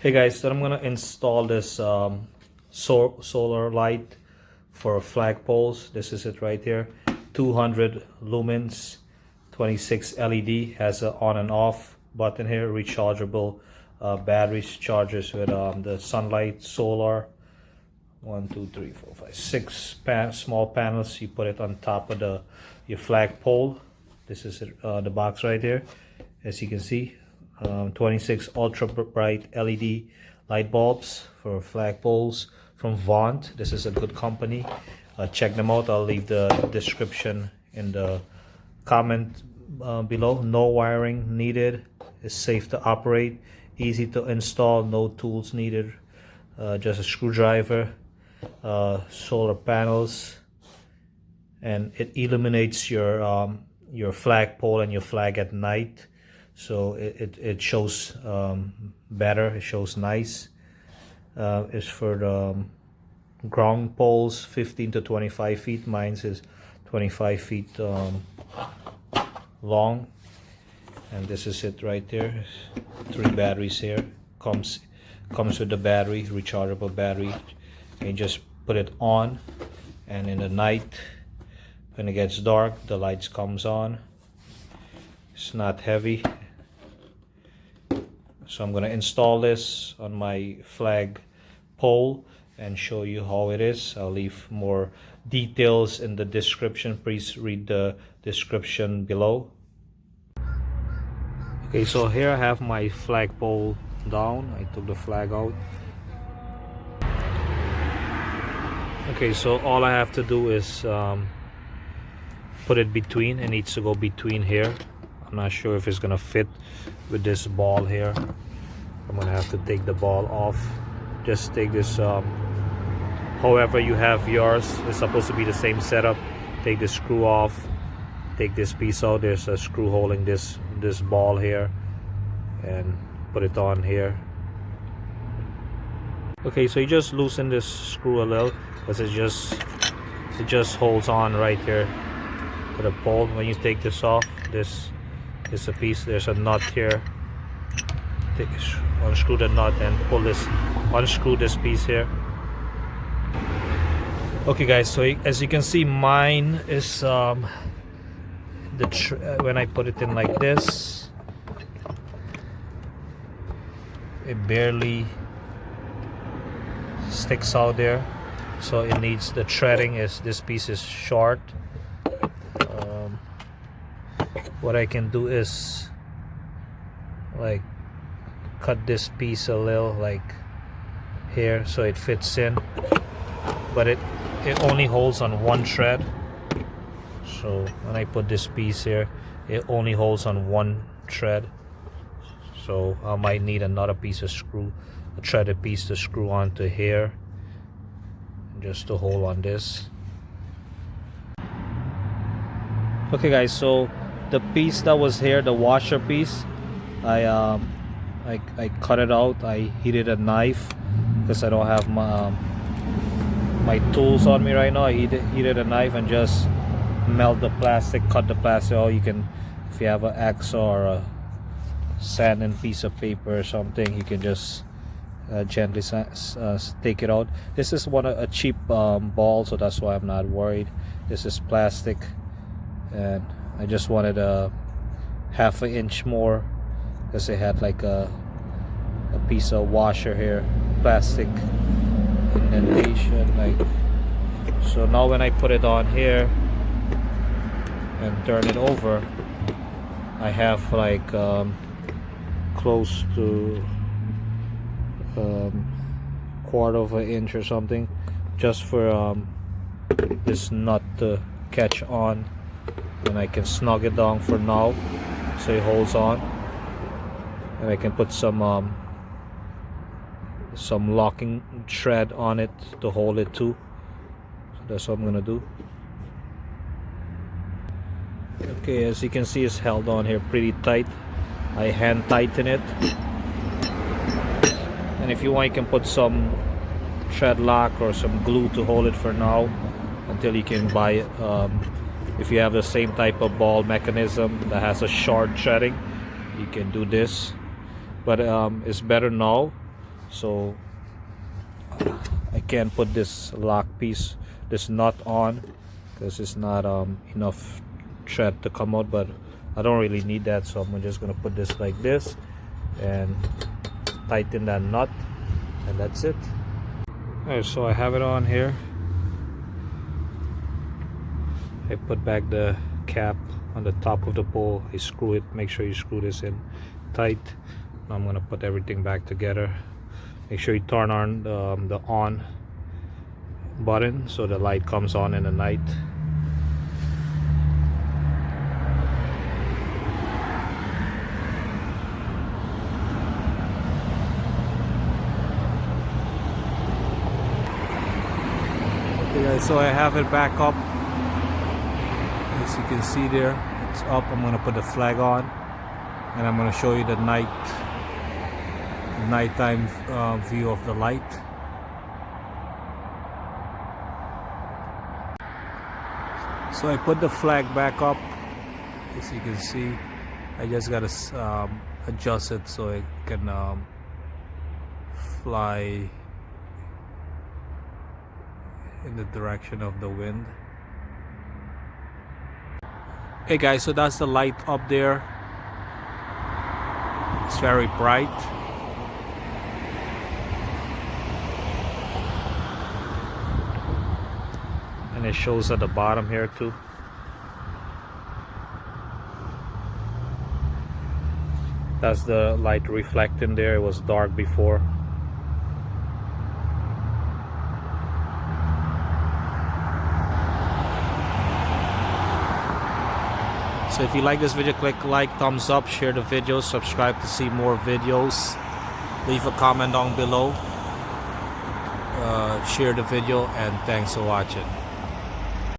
Hey guys, so I'm gonna install this solar light for flagpoles. This is it right here. 200 lumens, 26 LED, has an on and off button here. Rechargeable batteries, chargers with the sunlight, solar. 1, 2, 3, 4, 5, 6 small panels. You put it on top of your flagpole. This is it, the box right here, as you can see. 26 ultra bright LED light bulbs for flagpoles from Vont. This is a good company. Check them out. I'll leave the description in the comment below. No wiring needed. It's safe to operate, easy to install, no tools needed, just a screwdriver, solar panels, and it illuminates your flagpole and your flag at night. So it shows better, it shows nice. It's for the ground poles, 15 to 25 feet. Mine is 25 feet long, and this is it right there. 3 batteries here. Comes with the battery, rechargeable battery. And you just put it on, and in the night when it gets dark, the lights comes on. It's not heavy. So I'm going to install this on my flag pole and show you how it is. I'll leave more details in the description. Please read the description below. Okay, so here I have my flagpole down. I took the flag out. Okay, so all I have to do is put it between. It needs to go between here. I'm not sure if it's gonna fit with this ball here. I'm gonna have to take the ball off. Just take this, however you have yours. It's supposed to be the same setup. Take the screw off. Take this piece out. There's a screw holding this ball here, and put it on here. Okay, so you just loosen this screw a little, because it just holds on right here to the pole. When you take this off, this is a piece. There's a nut here. Unscrew the nut and pull this. Unscrew this piece here. Okay, guys. So as you can see, mine is when I put it in like this, it barely sticks out there. So it needs the threading. This piece is short. What I can do is like cut this piece a little, like here, so it fits in, but it only holds on one thread. So when I put this piece here, it only holds on one thread. So I might need another piece of screw, a threaded piece to screw onto here, just to hold on this. Okay guys, so the piece that was here, the washer piece, I cut it out. I heated a knife because I don't have my tools on me right now. I heated a knife and just melt the plastic, cut the plastic out. You can, if you have an axe or a sanding piece of paper or something, you can just gently take it out. This is a cheap ball, so that's why I'm not worried. This is plastic, and I just wanted a half an inch more because it had like a piece of washer here, plastic indentation, like so. Now when I put it on here and turn it over, I have like close to quarter of an inch or something, just for this nut to catch on, and I can snug it down for now so it holds on, and I can put some locking thread on it to hold it too. So that's what I'm gonna do. Okay, as you can see, it's held on here pretty tight. I hand tighten it, and if you want, you can put some thread lock or some glue to hold it for now until you can buy it. If you have the same type of ball mechanism that has a short threading, you can do this, but it's better now so I can't put this lock piece, this nut on, because it's not enough thread to come out, but I don't really need that, so I'm just gonna put this like this and tighten that nut, and that's it. Alright, so I have it on here. I put back the cap on the top of the pole. I screw it. Make sure you screw this in tight. Now I'm gonna put everything back together. Make sure you turn on the on button so the light comes on in the night. Okay guys, so I have it back up. As you can see there, it's up. I'm gonna put the flag on, and I'm gonna show you the nighttime view of the light. So I put the flag back up. As you can see, I just gotta adjust it so it can fly in the direction of the wind. Hey guys, so that's the light up there. It's very bright. And it shows at the bottom here too. That's the light reflecting there. It was dark before. So if you like this video, click like, thumbs up, share the video, subscribe to see more videos, leave a comment down below, share the video, and thanks for watching.